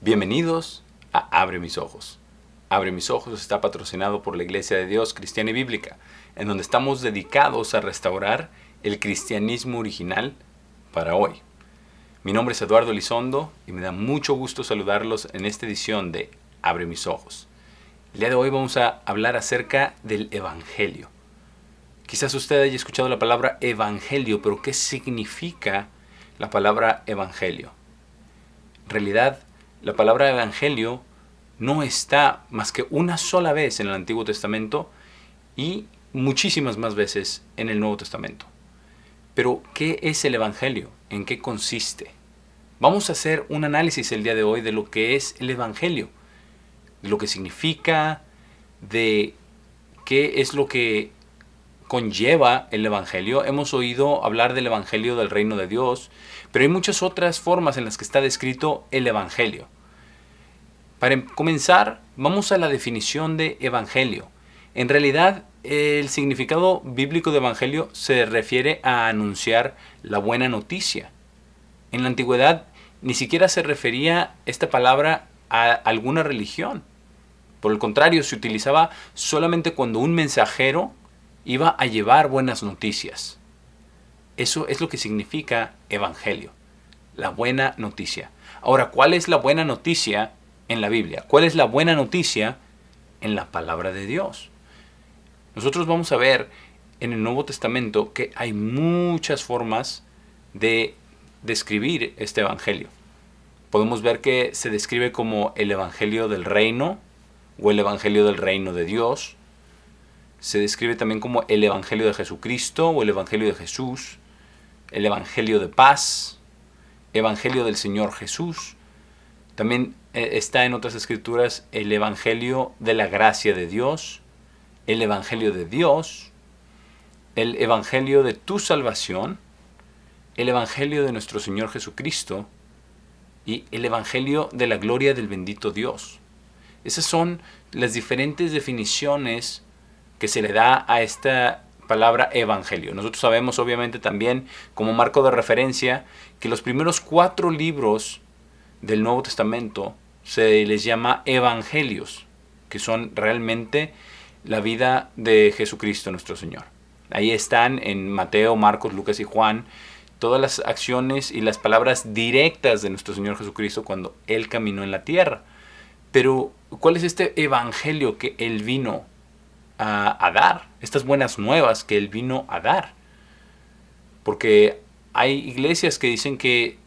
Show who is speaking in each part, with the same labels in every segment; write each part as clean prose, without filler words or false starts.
Speaker 1: Bienvenidos a Abre Mis Ojos. Abre Mis Ojos está patrocinado por la Iglesia de Dios Cristiana y Bíblica, en donde estamos dedicados a restaurar el cristianismo original para hoy. Mi nombre es Eduardo Elizondo y me da mucho gusto saludarlos en esta edición de Abre Mis Ojos. El día de hoy vamos a hablar acerca del Evangelio. Quizás usted haya escuchado la palabra Evangelio, pero ¿qué significa la palabra Evangelio? En realidad, la palabra Evangelio no está más que una sola vez en el Antiguo Testamento y muchísimas más veces en el Nuevo Testamento. Pero, ¿qué es el Evangelio? ¿En qué consiste? Vamos a hacer un análisis el día de hoy de lo que es el Evangelio, de lo que significa, de qué es lo que conlleva el Evangelio. Hemos oído hablar del Evangelio del Reino de Dios, pero hay muchas otras formas en las que está descrito el Evangelio. Para comenzar, vamos a la definición de Evangelio. En realidad, el significado bíblico de Evangelio se refiere a anunciar la buena noticia. En la antigüedad, ni siquiera se refería esta palabra a alguna religión. Por el contrario, se utilizaba solamente cuando un mensajero iba a llevar buenas noticias. Eso es lo que significa Evangelio, la buena noticia. Ahora, ¿cuál es la buena noticia en la Biblia? ¿Cuál es la buena noticia en la palabra de Dios? Nosotros vamos a ver en el Nuevo Testamento que hay muchas formas de describir este Evangelio. Podemos ver que se describe como el Evangelio del Reino o el Evangelio del Reino de Dios. Se describe también como el Evangelio de Jesucristo o el Evangelio de Jesús, el Evangelio de paz, Evangelio del Señor Jesús. También está en otras escrituras el Evangelio de la gracia de Dios, el Evangelio de Dios, el Evangelio de tu salvación, el Evangelio de nuestro Señor Jesucristo y el Evangelio de la gloria del bendito Dios. Esas son las diferentes definiciones que se le da a esta palabra evangelio. Nosotros sabemos obviamente también como marco de referencia que los primeros 4 libros del Nuevo Testamento se les llama evangelios, que son realmente la vida de Jesucristo nuestro Señor. Ahí están en Mateo, Marcos, Lucas y Juan todas las acciones y las palabras directas de nuestro Señor Jesucristo cuando Él caminó en la tierra. Pero, ¿cuál es este evangelio que Él vino a dar? Estas buenas nuevas que Él vino a dar. Porque hay iglesias que dicen que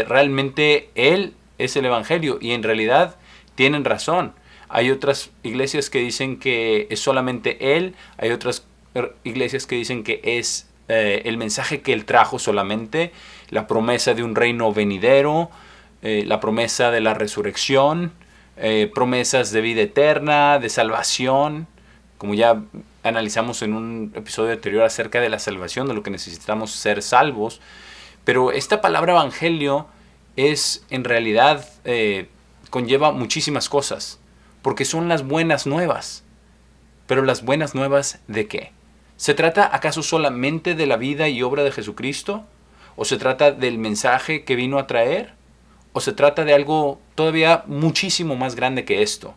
Speaker 1: realmente Él es el evangelio y en realidad tienen razón. Hay otras iglesias que dicen que es solamente Él. Hay otras iglesias que dicen que es el mensaje que Él trajo solamente, la promesa de un reino venidero, la promesa de la resurrección, promesas de vida eterna, de salvación, como ya analizamos en un episodio anterior acerca de la salvación, de lo que necesitamos ser salvos. Pero esta palabra evangelio es en realidad conlleva muchísimas cosas, porque son las buenas nuevas. Pero las buenas nuevas ¿de qué? ¿Se trata acaso solamente de la vida y obra de Jesucristo? ¿O se trata del mensaje que vino a traer? ¿O se trata de algo todavía muchísimo más grande que esto?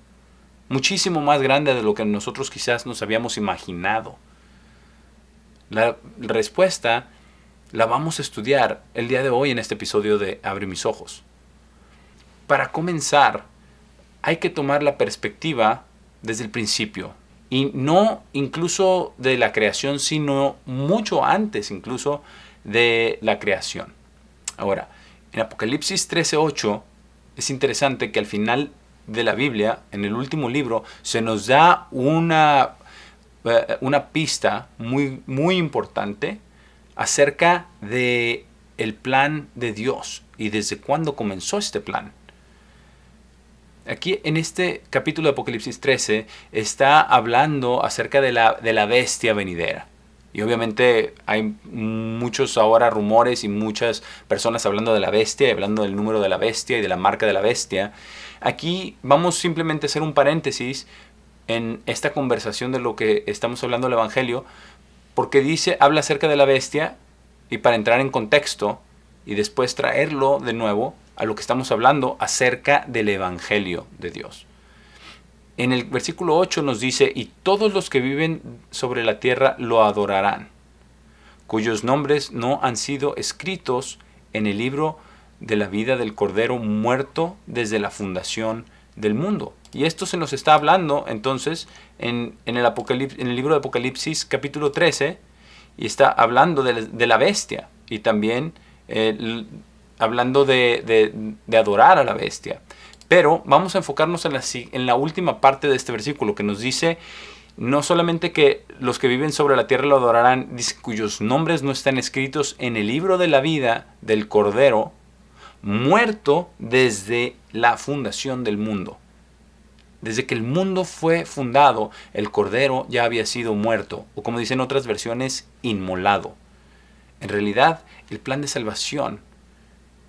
Speaker 1: Muchísimo más grande de lo que nosotros quizás nos habíamos imaginado. La respuesta la vamos a estudiar el día de hoy en este episodio de Abre Mis Ojos. Para comenzar, hay que tomar la perspectiva desde el principio. Y no incluso de la creación, sino mucho antes incluso de la creación. Ahora, en Apocalipsis 13:8 es interesante que al final de la Biblia, en el último libro, se nos da una pista muy, muy importante acerca de el plan de Dios y desde cuándo comenzó este plan. Aquí en este capítulo de Apocalipsis 13 está hablando acerca de la bestia venidera. Y obviamente hay muchos ahora rumores y muchas personas hablando de la bestia, y hablando del número de la bestia y de la marca de la bestia. Aquí vamos simplemente a hacer un paréntesis en esta conversación de lo que estamos hablando del Evangelio, porque habla acerca de la bestia, y para entrar en contexto y después traerlo de nuevo a lo que estamos hablando acerca del Evangelio de Dios. En el versículo 8 nos dice, y todos los que viven sobre la tierra lo adorarán, cuyos nombres no han sido escritos en el libro de la vida del Cordero muerto desde la fundación del mundo. Y esto se nos está hablando entonces en el libro de Apocalipsis capítulo 13, y está hablando de la bestia, y también hablando de adorar a la bestia. Pero vamos a enfocarnos en la última parte de este versículo, que nos dice no solamente que los que viven sobre la tierra lo adorarán, dice, cuyos nombres no están escritos en el libro de la vida del Cordero, muerto desde la fundación del mundo. Desde que el mundo fue fundado, el Cordero ya había sido muerto, o como dicen otras versiones, inmolado. En realidad, el plan de salvación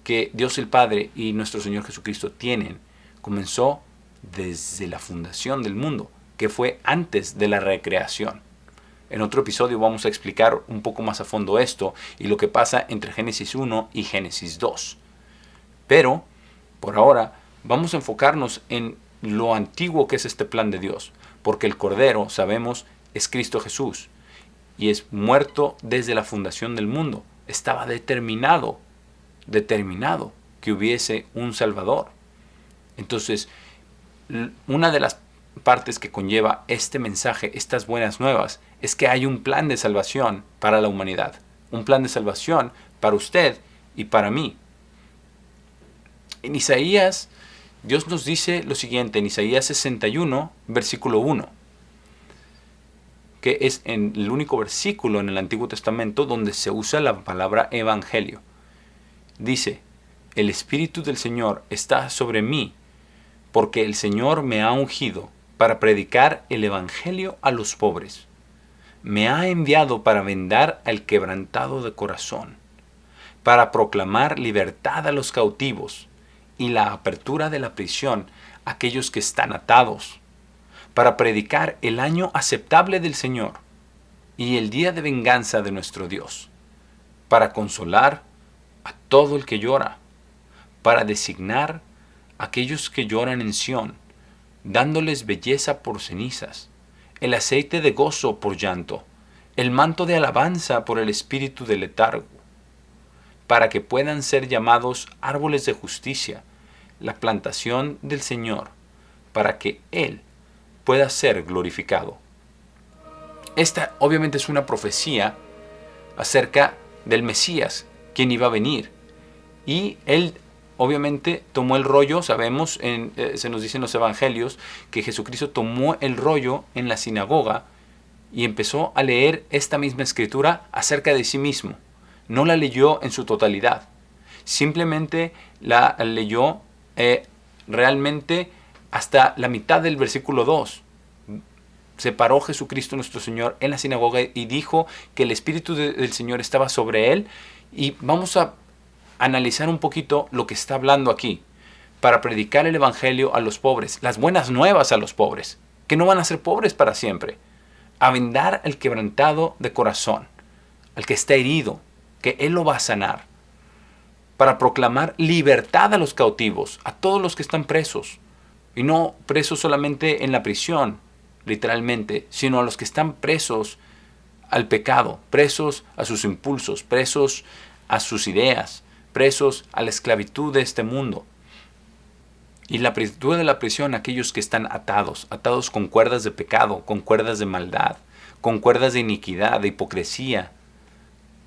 Speaker 1: que Dios el Padre y nuestro Señor Jesucristo tienen comenzó desde la fundación del mundo, que fue antes de la recreación. En otro episodio vamos a explicar un poco más a fondo esto y lo que pasa entre Génesis 1 y Génesis 2. Pero, por ahora, vamos a enfocarnos en lo antiguo que es este plan de Dios, porque el Cordero, sabemos, es Cristo Jesús y es muerto desde la fundación del mundo. Estaba determinado que hubiese un Salvador. Entonces, una de las partes que conlleva este mensaje, estas buenas nuevas, es que hay un plan de salvación para la humanidad. Un plan de salvación para usted y para mí. En Isaías, Dios nos dice lo siguiente, en Isaías 61, versículo 1, que es el único versículo en el Antiguo Testamento donde se usa la palabra evangelio. Dice, el Espíritu del Señor está sobre mí, porque el Señor me ha ungido para predicar el evangelio a los pobres. Me ha enviado para vendar al quebrantado de corazón, para proclamar libertad a los cautivos y la apertura de la prisión a aquellos que están atados, para predicar el año aceptable del Señor y el día de venganza de nuestro Dios, para consolar a todo el que llora, para designar a aquellos que lloran en Sión, dándoles belleza por cenizas, el aceite de gozo por llanto, el manto de alabanza por el espíritu de letargo, para que puedan ser llamados árboles de justicia, la plantación del Señor, para que Él pueda ser glorificado. Esta obviamente es una profecía acerca del Mesías, quien iba a venir. Y Él obviamente tomó el rollo, sabemos, se nos dice en los evangelios, que Jesucristo tomó el rollo en la sinagoga y empezó a leer esta misma escritura acerca de sí mismo. No la leyó en su totalidad, simplemente la leyó realmente hasta la mitad del versículo 2. Se paró Jesucristo nuestro Señor en la sinagoga y dijo que el Espíritu del Señor estaba sobre Él. Y vamos a analizar un poquito lo que está hablando aquí, para predicar el evangelio a los pobres, las buenas nuevas a los pobres, que no van a ser pobres para siempre, a vendar al quebrantado de corazón, al que está herido, que Él lo va a sanar, para proclamar libertad a los cautivos, a todos los que están presos, y no presos solamente en la prisión, literalmente, sino a los que están presos al pecado, presos a sus impulsos, presos a sus ideas, presos a la esclavitud de este mundo. Y la plenitud de la prisión, aquellos que están atados con cuerdas de pecado, con cuerdas de maldad, con cuerdas de iniquidad, de hipocresía,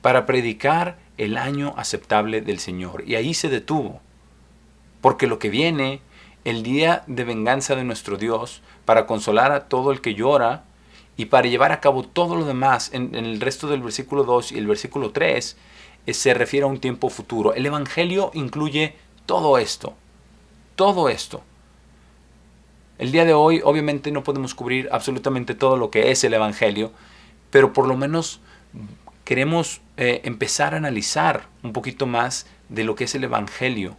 Speaker 1: para predicar el año aceptable del Señor. Y ahí se detuvo, porque lo que viene, el día de venganza de nuestro Dios, para consolar a todo el que llora y para llevar a cabo todo lo demás, en el resto del versículo 2 y el versículo 3, se refiere a un tiempo futuro. El Evangelio incluye todo esto. Todo esto. El día de hoy obviamente no podemos cubrir absolutamente todo lo que es el Evangelio, pero por lo menos queremos empezar a analizar un poquito más de lo que es el Evangelio,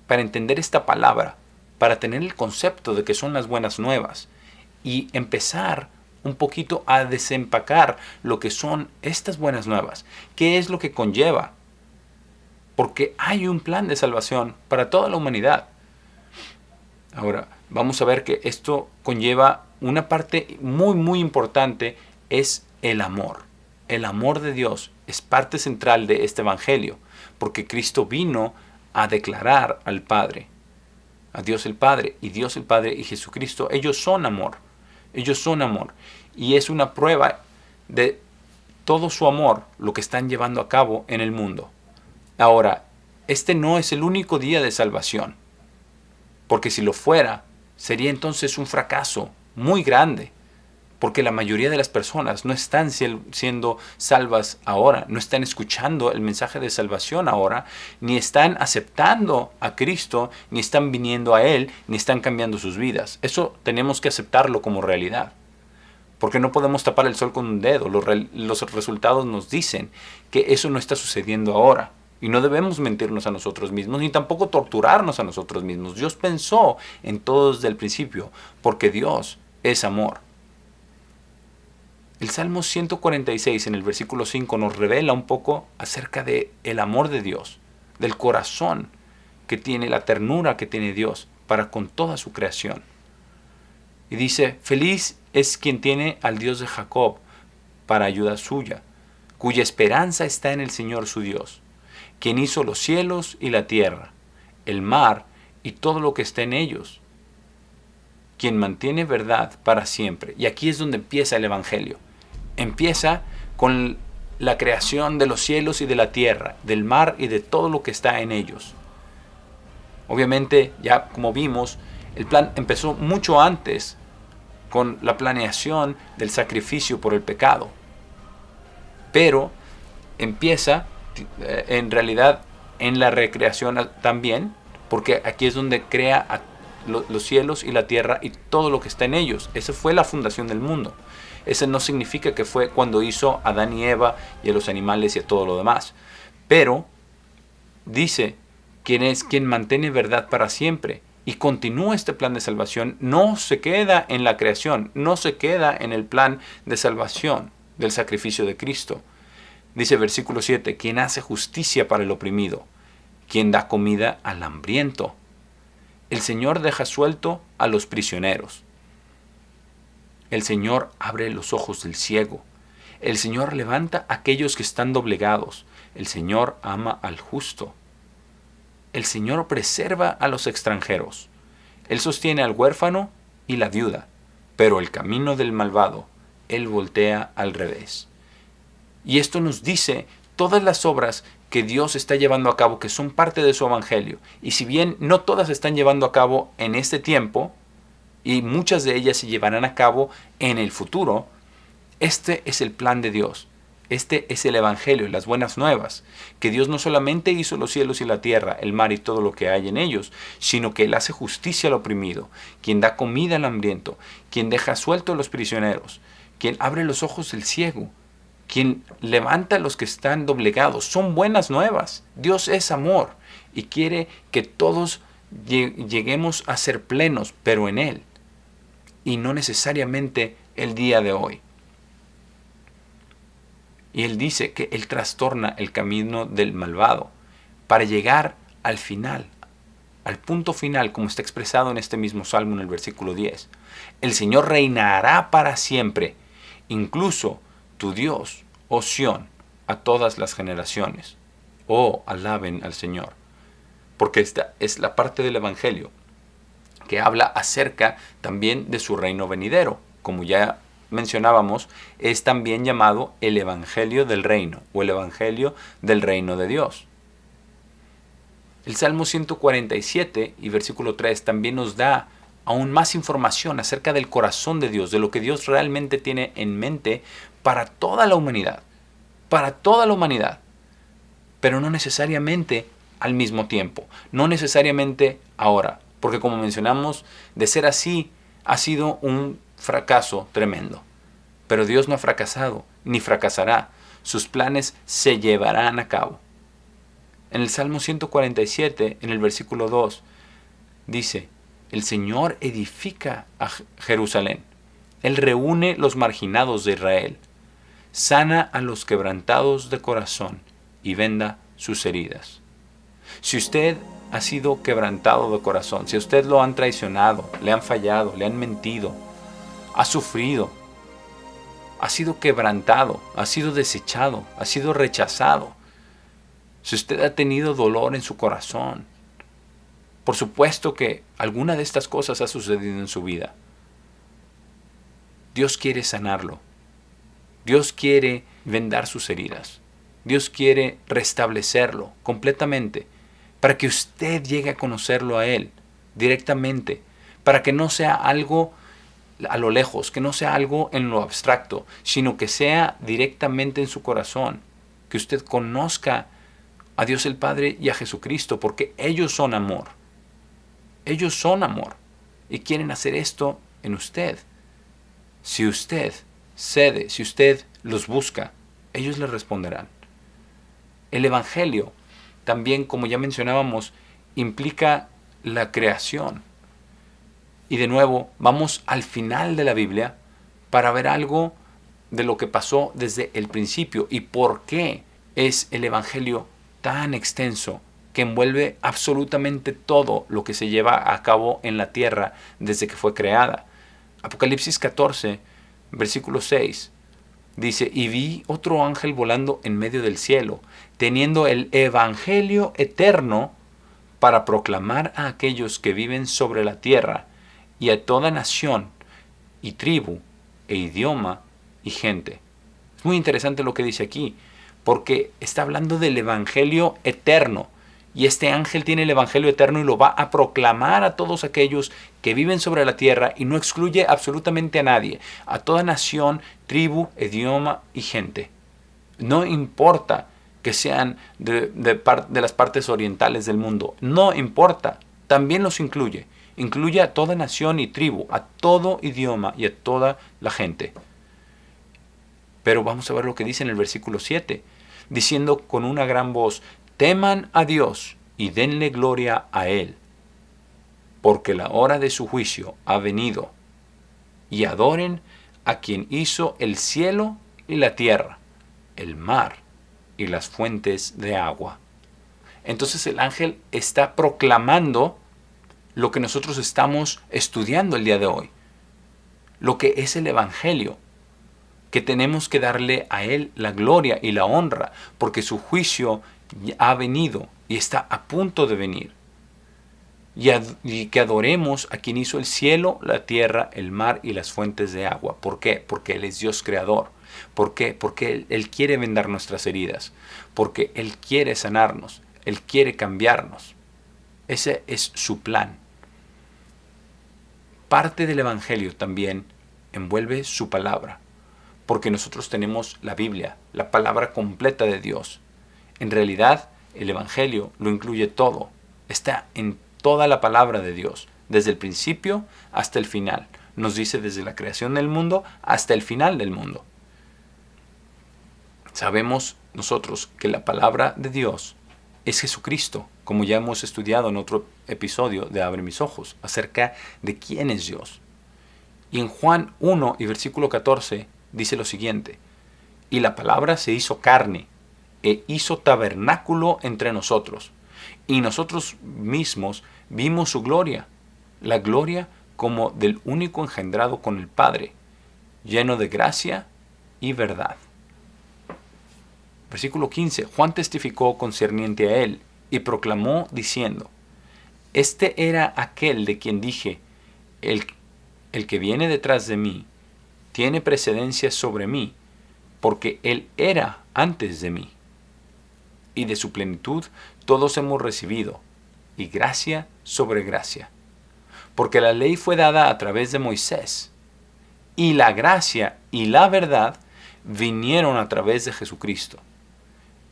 Speaker 1: para entender esta palabra, para tener el concepto de que son las buenas nuevas y empezar un poquito a desempacar lo que son estas buenas nuevas. ¿Qué es lo que conlleva? porque hay un plan de salvación para toda la humanidad. Ahora, vamos a ver que esto conlleva una parte muy, muy importante, es el amor. El amor de Dios es parte central de este evangelio, porque Cristo vino a declarar al Padre, a Dios el Padre, y Dios el Padre y Jesucristo, ellos son amor. Ellos son amor. Y es una prueba de todo su amor lo que están llevando a cabo en el mundo. Ahora, este no es el único día de salvación, porque si lo fuera, sería entonces un fracaso muy grande, porque la mayoría de las personas no están siendo salvas ahora, no están escuchando el mensaje de salvación ahora, ni están aceptando a Cristo, ni están viniendo a Él, ni están cambiando sus vidas. Eso tenemos que aceptarlo como realidad, porque no podemos tapar el sol con un dedo. Los resultados nos dicen que eso no está sucediendo ahora. Y no debemos mentirnos a nosotros mismos, ni tampoco torturarnos a nosotros mismos. Dios pensó en todo desde el principio, porque Dios es amor. El Salmo 146 en el versículo 5 nos revela un poco acerca de el amor de Dios, del corazón que tiene, la ternura que tiene Dios para con toda su creación. Y dice, feliz es quien tiene al Dios de Jacob para ayuda suya, cuya esperanza está en el Señor su Dios, quien hizo los cielos y la tierra, el mar y todo lo que está en ellos, quien mantiene verdad para siempre. Y aquí es donde empieza el Evangelio. Empieza con la creación de los cielos y de la tierra, del mar y de todo lo que está en ellos. Obviamente, ya como vimos, el plan empezó mucho antes con la planeación del sacrificio por el pecado. Pero empieza en realidad en la recreación también, porque aquí es donde crea los cielos y la tierra y todo lo que está en ellos. Esa fue la fundación del mundo. Ese no significa que fue cuando hizo a Adán y Eva y a los animales y a todo lo demás. Pero dice quién es quien mantiene verdad para siempre y continúa este plan de salvación. No se queda en la creación, no se queda en el plan de salvación del sacrificio de Cristo. Dice versículo 7, quien hace justicia para el oprimido, quien da comida al hambriento. El Señor deja suelto a los prisioneros. El Señor abre los ojos del ciego. El Señor levanta a aquellos que están doblegados. El Señor ama al justo. El Señor preserva a los extranjeros. Él sostiene al huérfano y la viuda, pero el camino del malvado, Él voltea al revés. Y esto nos dice todas las obras que Dios está llevando a cabo, que son parte de su evangelio. Y si bien no todas se están llevando a cabo en este tiempo, y muchas de ellas se llevarán a cabo en el futuro, este es el plan de Dios. Este es el evangelio, las buenas nuevas, que Dios no solamente hizo los cielos y la tierra, el mar y todo lo que hay en ellos, sino que Él hace justicia al oprimido, quien da comida al hambriento, quien deja suelto a los prisioneros, quien abre los ojos del ciego, quien levanta a los que están doblegados. Son buenas nuevas. Dios es amor y quiere que todos lleguemos a ser plenos, pero en Él, y no necesariamente el día de hoy. Y Él dice que Él trastorna el camino del malvado para llegar al final, al punto final, como está expresado en este mismo Salmo en el versículo 10. El Señor reinará para siempre, incluso tu Dios, oh Sión, a todas las generaciones. Oh, alaben al Señor. Porque esta es la parte del Evangelio que habla acerca también de su reino venidero. Como ya mencionábamos, es también llamado el Evangelio del Reino o el Evangelio del Reino de Dios. El Salmo 147 y versículo 3 también nos da aún más información acerca del corazón de Dios, de lo que Dios realmente tiene en mente para toda la humanidad, pero no necesariamente al mismo tiempo, no necesariamente ahora, porque como mencionamos, de ser así ha sido un fracaso tremendo. Pero Dios no ha fracasado, ni fracasará. Sus planes se llevarán a cabo. En el Salmo 147, en el versículo 2, dice, el Señor edifica a Jerusalén. Él reúne los marginados de Israel. Sana a los quebrantados de corazón y venda sus heridas. Si usted ha sido quebrantado de corazón, si a usted lo han traicionado, le han fallado, le han mentido, ha sufrido, ha sido quebrantado, ha sido desechado, ha sido rechazado, si usted ha tenido dolor en su corazón, por supuesto que alguna de estas cosas ha sucedido en su vida. Dios quiere sanarlo. Dios quiere vendar sus heridas. Dios quiere restablecerlo completamente para que usted llegue a conocerlo a Él directamente, para que no sea algo a lo lejos, que no sea algo en lo abstracto, sino que sea directamente en su corazón, que usted conozca a Dios el Padre y a Jesucristo, porque ellos son amor. Ellos son amor y quieren hacer esto en usted. Si usted cede, si usted los busca, ellos le responderán. El Evangelio también, como ya mencionábamos, implica la creación. Y de nuevo, vamos al final de la Biblia para ver algo de lo que pasó desde el principio y por qué es el Evangelio tan extenso que envuelve absolutamente todo lo que se lleva a cabo en la tierra desde que fue creada. Apocalipsis 14, versículo 6, dice: y vi otro ángel volando en medio del cielo, teniendo el Evangelio eterno para proclamar a aquellos que viven sobre la tierra y a toda nación y tribu e idioma y gente. Es muy interesante lo que dice aquí, porque está hablando del Evangelio eterno. Y este ángel tiene el Evangelio eterno y lo va a proclamar a todos aquellos que viven sobre la tierra, y no excluye absolutamente a nadie, a toda nación, tribu, idioma y gente. No importa que sean de las partes orientales del mundo, no importa, también los incluye. Incluye a toda nación y tribu, a todo idioma y a toda la gente. Pero vamos a ver lo que dice en el versículo 7, diciendo con una gran voz: teman a Dios y denle gloria a Él, porque la hora de su juicio ha venido, y adoren a quien hizo el cielo y la tierra, el mar y las fuentes de agua. Entonces el ángel está proclamando lo que nosotros estamos estudiando el día de hoy, lo que es el Evangelio, que tenemos que darle a Él la gloria y la honra, porque su juicio ha venido y está a punto de venir. Y que adoremos a quien hizo el cielo, la tierra, el mar y las fuentes de agua. ¿Por qué? Porque Él es Dios creador. ¿Por qué? Porque Él quiere vendar nuestras heridas. Porque Él quiere sanarnos. Él quiere cambiarnos. Ese es su plan. Parte del Evangelio también envuelve su palabra, porque nosotros tenemos la Biblia, la palabra completa de Dios. En realidad, el Evangelio lo incluye todo. Está en toda la palabra de Dios, desde el principio hasta el final. Nos dice desde la creación del mundo hasta el final del mundo. Sabemos nosotros que la palabra de Dios es Jesucristo, como ya hemos estudiado en otro episodio de Abre mis ojos, acerca de quién es Dios. Y en Juan 1 y versículo 14 dice lo siguiente: y la palabra se hizo carne e hizo tabernáculo entre nosotros, y nosotros mismos vimos su gloria, la gloria como del único engendrado con el Padre, lleno de gracia y verdad. Versículo 15. Juan testificó concerniente a él y proclamó diciendo: este era aquel de quien dije, el que viene detrás de mí tiene precedencia sobre mí, porque él era antes de mí. Y de su plenitud todos hemos recibido, y gracia sobre gracia. Porque la ley fue dada a través de Moisés, y la gracia y la verdad vinieron a través de Jesucristo.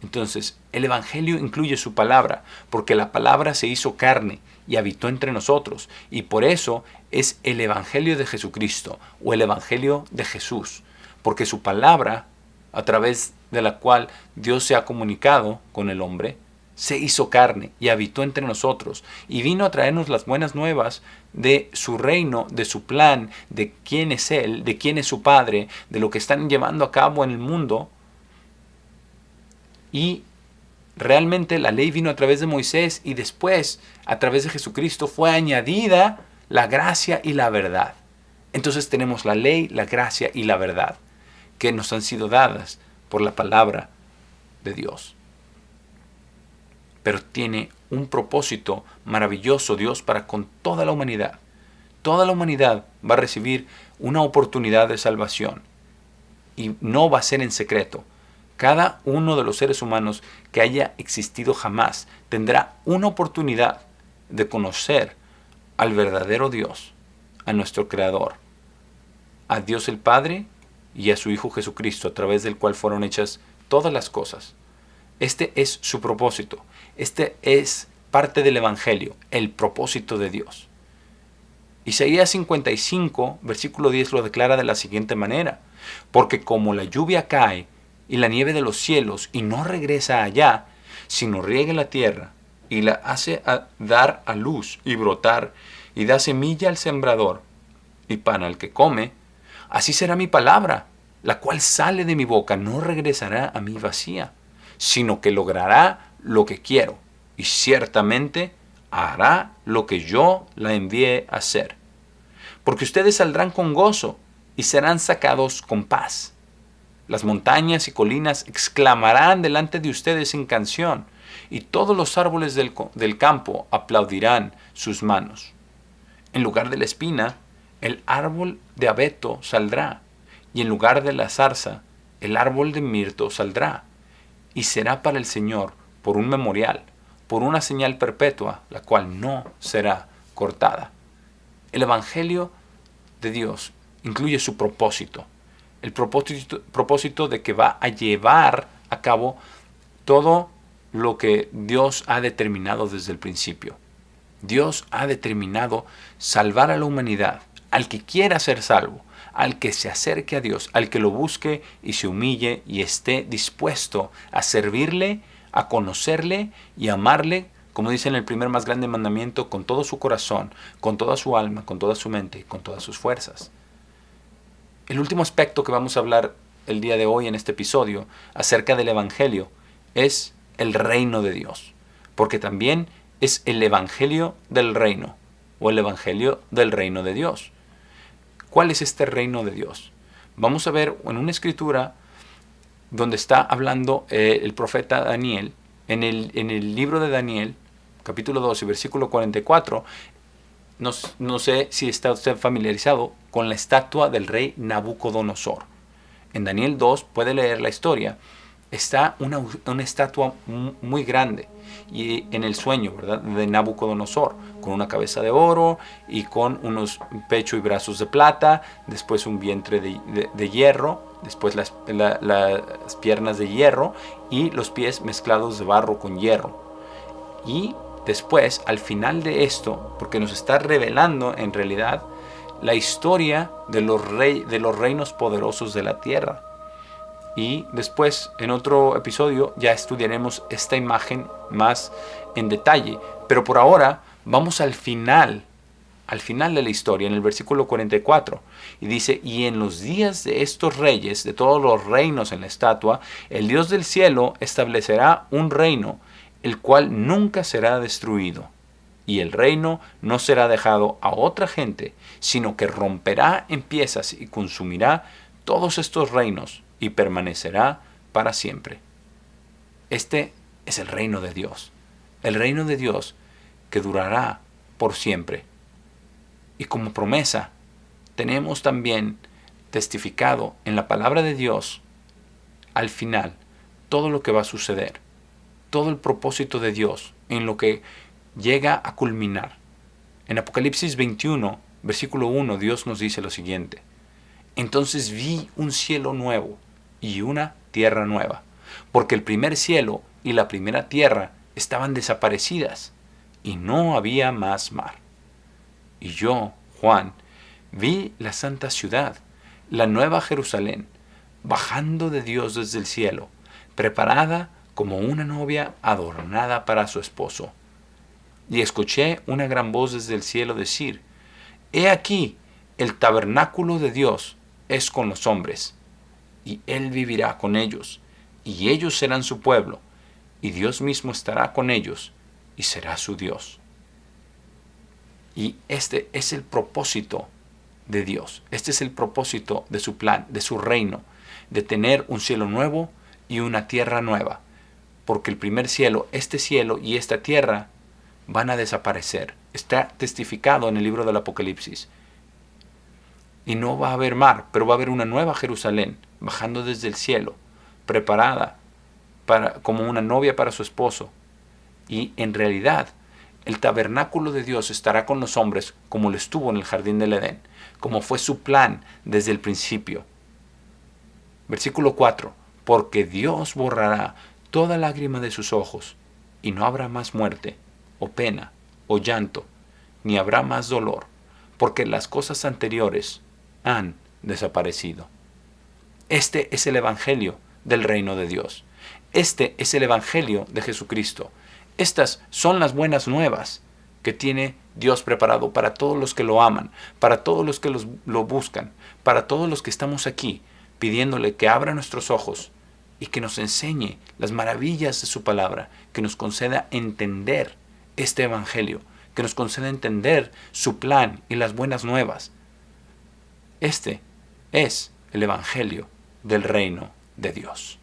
Speaker 1: Entonces, el Evangelio incluye su palabra, porque la palabra se hizo carne y habitó entre nosotros, y por eso es el Evangelio de Jesucristo, o el Evangelio de Jesús, porque su palabra, a través de la cual Dios se ha comunicado con el hombre, se hizo carne y habitó entre nosotros, y vino a traernos las buenas nuevas de su reino, de su plan, de quién es Él, de quién es su Padre, de lo que están llevando a cabo en el mundo. Y realmente la ley vino a través de Moisés y después, a través de Jesucristo, fue añadida la gracia y la verdad. Entonces tenemos la ley, la gracia y la verdad que nos han sido dadas por la palabra de Dios. Pero tiene un propósito maravilloso Dios para con toda la humanidad. Toda la humanidad va a recibir una oportunidad de salvación y no va a ser en secreto. Cada uno de los seres humanos que haya existido jamás tendrá una oportunidad de conocer al verdadero Dios, a nuestro Creador, a Dios el Padre y a su Hijo Jesucristo, a través del cual fueron hechas todas las cosas. Este es su propósito. Este es parte del Evangelio, el propósito de Dios. Isaías 55, versículo 10 lo declara de la siguiente manera: porque como la lluvia cae y la nieve de los cielos y no regresa allá, sino riega la tierra y la hace dar a luz y brotar y da semilla al sembrador y pan al que come, así será mi palabra, la cual sale de mi boca, no regresará a mí vacía, sino que logrará lo que quiero y ciertamente hará lo que yo la envié a hacer. Porque ustedes saldrán con gozo y serán sacados con paz. Las montañas y colinas exclamarán delante de ustedes en canción, y todos los árboles del campo aplaudirán sus manos. En lugar de la espina, el árbol de abeto saldrá, y en lugar de la zarza, el árbol de mirto saldrá, y será para el Señor por un memorial, por una señal perpetua, la cual no será cortada. El Evangelio de Dios incluye su propósito, el propósito de que va a llevar a cabo todo lo que Dios ha determinado desde el principio. Dios ha determinado salvar a la humanidad, al que quiera ser salvo, al que se acerque a Dios, al que lo busque y se humille y esté dispuesto a servirle, a conocerle y amarle, como dice en el primer más grande mandamiento, con todo su corazón, con toda su alma, con toda su mente, con todas sus fuerzas. El último aspecto que vamos a hablar el día de hoy en este episodio acerca del Evangelio es el reino de Dios, porque también es el Evangelio del reino o el Evangelio del reino de Dios. ¿Cuál es este reino de Dios? Vamos a ver en una escritura donde está hablando el profeta Daniel, en el libro de Daniel, capítulo 12, versículo 44, no sé si está usted familiarizado con la estatua del rey Nabucodonosor. En Daniel 2 puede leer la historia. Está una estatua muy grande y en el sueño, ¿verdad?, de Nabucodonosor, con una cabeza de oro y con unos pecho y brazos de plata, después un vientre de hierro, después las piernas de hierro y los pies mezclados de barro con hierro. Y después, al final de esto, porque nos está revelando en realidad la historia de los reinos poderosos de la tierra. Y después, en otro episodio, ya estudiaremos esta imagen más en detalle. Pero por ahora, vamos al final de la historia, en el versículo 44. Y dice: y en los días de estos reyes, de todos los reinos en la estatua, el Dios del cielo establecerá un reino, el cual nunca será destruido. Y el reino no será dejado a otra gente, sino que romperá en piezas y consumirá todos estos reinos, y permanecerá para siempre. Este es el reino de Dios. El reino de Dios que durará por siempre. Y como promesa, tenemos también testificado en la palabra de Dios, al final, todo lo que va a suceder. Todo el propósito de Dios en lo que llega a culminar. En Apocalipsis 21, versículo 1, Dios nos dice lo siguiente: entonces vi un cielo nuevo y una tierra nueva, porque el primer cielo y la primera tierra estaban desaparecidas, y no había más mar. Y yo, Juan, vi la santa ciudad, la nueva Jerusalén, bajando de Dios desde el cielo, preparada como una novia adornada para su esposo. Y escuché una gran voz desde el cielo decir: he aquí, el tabernáculo de Dios es con los hombres, y Él vivirá con ellos, y ellos serán su pueblo, y Dios mismo estará con ellos y será su Dios. Y este es el propósito de Dios. Este es el propósito de su plan, de su reino, de tener un cielo nuevo y una tierra nueva. Porque el primer cielo y esta tierra van a desaparecer. Está testificado en el libro del Apocalipsis. Y no va a haber mar, pero va a haber una nueva Jerusalén bajando desde el cielo, preparada como una novia para su esposo. Y en realidad, el tabernáculo de Dios estará con los hombres como lo estuvo en el jardín del Edén, como fue su plan desde el principio. Versículo 4. Porque Dios borrará toda lágrima de sus ojos, y no habrá más muerte, o pena, o llanto, ni habrá más dolor, porque las cosas anteriores han desaparecido. Este es el Evangelio del reino de Dios. Este es el Evangelio de Jesucristo. Estas son las buenas nuevas que tiene Dios preparado para todos los que lo aman, para todos los que lo buscan, para todos los que estamos aquí pidiéndole que abra nuestros ojos y que nos enseñe las maravillas de su palabra, que nos conceda entender este Evangelio, que nos conceda entender su plan y las buenas nuevas. Este es el Evangelio del reino de Dios.